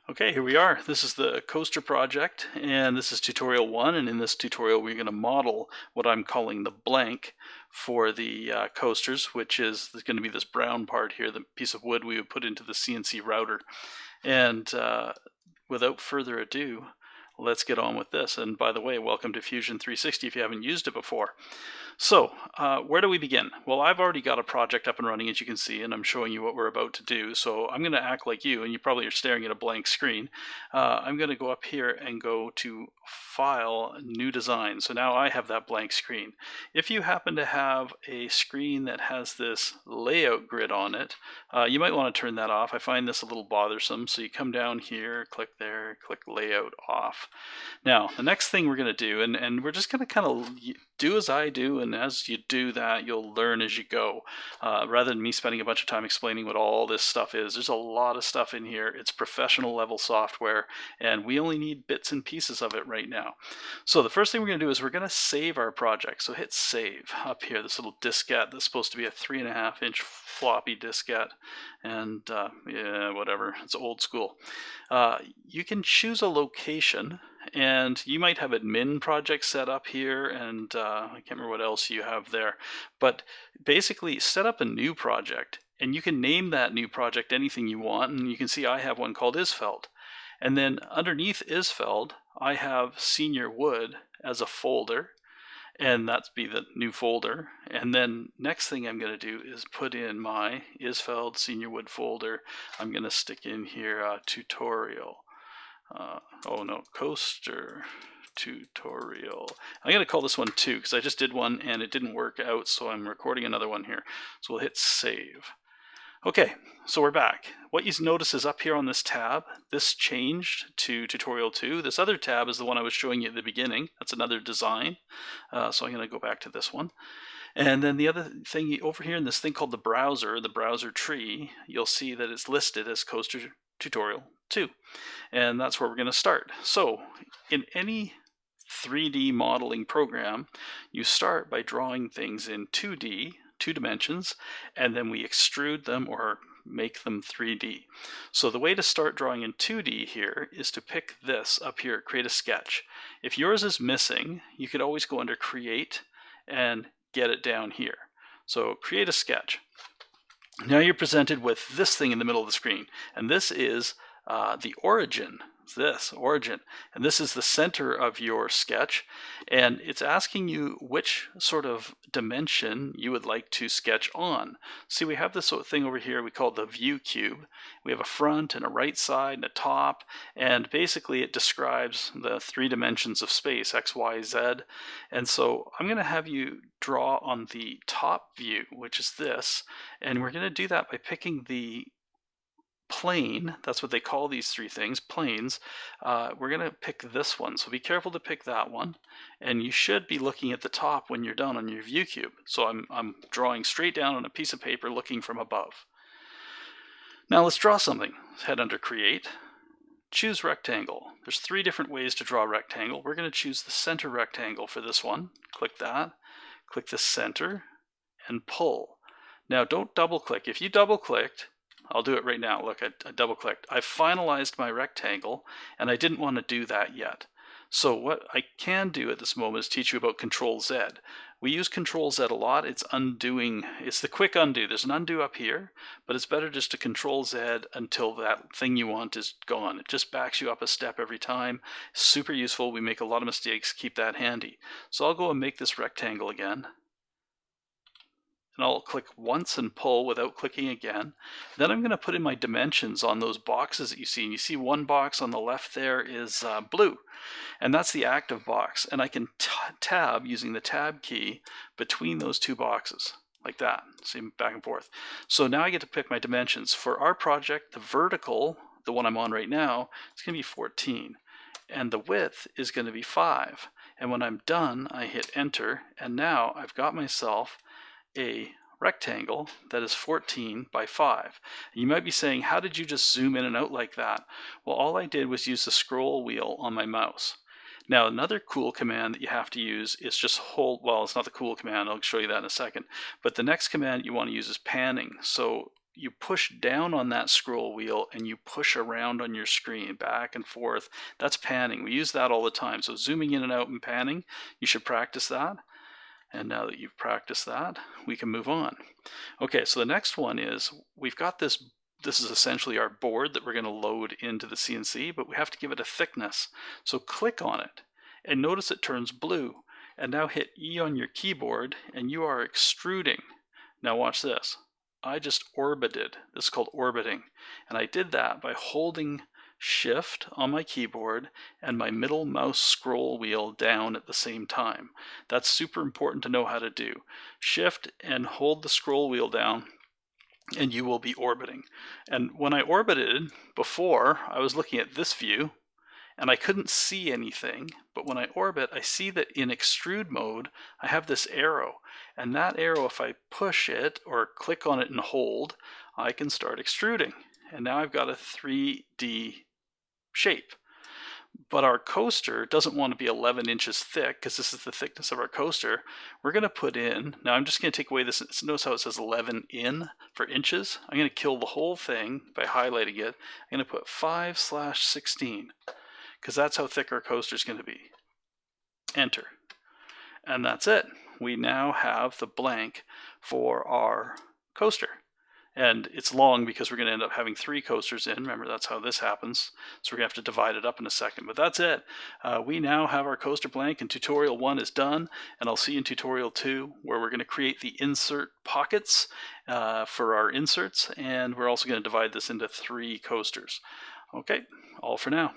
Okay, here we are. This is the coaster project, and this is tutorial 1, and in this tutorial we're going to model what I'm calling the blank for the coasters, which is going to be this brown part here, the piece of wood we would put into the CNC router. And without further ado, let's get on with this. And by the way, welcome to Fusion 360 if you haven't used it before. So, where do we begin? Well, I've already got a project up and running, as you can see, and I'm showing you what we're about to do. So I'm going to act like you, and you probably are staring at a blank screen. I'm going to go up here and go to File, New Design. So now I have that blank screen. If you happen to have a screen that has this layout grid on it, you might want to turn that off. I find this a little bothersome. So you come down here, click there, click Layout Off. Now, the next thing we're going to do, and we're just going to kind of do as I do, and as you do that, you'll learn as you go. Rather than me spending a bunch of time explaining what all this stuff is, there's a lot of stuff in here. It's professional level software, and we only need bits and pieces of it right now. So the first thing we're going to do is we're going to save our project. So hit save up here, this little diskette that's supposed to be a 3.5-inch floppy diskette, and yeah, whatever, it's old school. You can choose a location, and you might have admin projects set up here, and I can't remember what else you have there, but basically set up a new project, and you can name that new project anything you want. And you can see I have one called Isfeld, and then underneath Isfeld I have Senior Wood as a folder, and that's be the new folder. And then next thing I'm going to do is put in my Isfeld Senior Wood folder. I'm going to stick in here tutorial. Oh no, coaster tutorial. I'm going to call this one 2 because I just did one and it didn't work out, so I'm recording another one here. So we'll hit save. Okay, so we're back. What you notice is up here on this tab, this changed to tutorial 2. This other tab is the one I was showing you at the beginning. That's another design. So I'm going to go back to this one. And then the other thing over here in this thing called the browser tree, you'll see that it's listed as coaster tutorial 2. And that's where we're going to start. So in any 3D modeling program, you start by drawing things in 2D, 2 dimensions, and then we extrude them or make them 3D. So the way to start drawing in 2D here is to pick this up here, create a sketch. If yours is missing, you could always go under create and get it down here. So create a sketch. Now you're presented with this thing in the middle of the screen, and this is the origin. This origin, and this is the center of your sketch, and it's asking you which sort of dimension you would like to sketch on. See, we have this sort of thing over here we call the view cube. We have a front and a right side and a top, and basically it describes the 3 dimensions of space, x, y, z. And so I'm going to have you draw on the top view, which is this, and we're going to do that by picking the plane. That's what they call these 3 things, planes. We're going to pick this one, so be careful to pick that one, and you should be looking at the top when you're done on your view cube. So I'm drawing straight down on a piece of paper looking from above. Now let's draw something. Let's head under create, choose rectangle. There's 3 different ways to draw a rectangle. We're going to choose the center rectangle for this one. Click that, click the center, and pull. Now don't double click. If you double clicked, I'll do it right now. Look, I double clicked. I finalized my rectangle, and I didn't want to do that yet. So what I can do at this moment is teach you about Control Z. We use Control Z a lot. It's undoing. It's the quick undo. There's an undo up here, but it's better just to Control Z until that thing you want is gone. It just backs you up a step every time. Super useful. We make a lot of mistakes. Keep that handy. So I'll go and make this rectangle again. And I'll click once and pull without clicking again. Then I'm going to put in my dimensions on those boxes that you see. And you see one box on the left there is blue, and that's the active box. And I can tab using the tab key between those 2 boxes, like that. See, back and forth. So now I get to pick my dimensions. For our project, the vertical, the one I'm on right now, it's going to be 14. And the width is going to be 5. And when I'm done, I hit enter, and now I've got myself a rectangle that is 14 by 5. You might be saying, how did you just zoom in and out like that? Well, all I did was use the scroll wheel on my mouse. Now, another cool command that you have to use is just hold, well, it's not the cool command, I'll show you that in a second, but the next command you want to use is panning. So you push down on that scroll wheel and you push around on your screen back and forth. That's panning. We use that all the time. So zooming in and out and panning, you should practice that. And now that you've practiced that, we can move on. Okay, so the next one is we've got this is essentially our board that we're going to load into the CNC, but we have to give it a thickness. So click on it and notice it turns blue. And now hit E on your keyboard and you are extruding. Now watch this. I just orbited. This is called orbiting. And I did that by holding Shift on my keyboard and my middle mouse scroll wheel down at the same time. That's super important to know how to do. Shift and hold the scroll wheel down and you will be orbiting. And when I orbited before, I was looking at this view and I couldn't see anything, but when I orbit, I see that in extrude mode, I have this arrow, and that arrow, if I push it or click on it and hold, I can start extruding. And now I've got a 3D shape. But our coaster doesn't want to be 11 inches thick because this is the thickness of our coaster. We're going to put in, now I'm just going to take away this, notice how it says 11 in for inches. I'm going to kill the whole thing by highlighting it. I'm going to put 5/16 because that's how thick our coaster is going to be. Enter. And that's it. We now have the blank for our coaster. And it's long because we're going to end up having 3 coasters in. Remember, that's how this happens. So we're going to have to divide it up in a second. But that's it. We now have our coaster blank, and tutorial 1 is done. And I'll see you in tutorial 2, where we're going to create the insert pockets for our inserts. And we're also going to divide this into 3 coasters. Okay, all for now.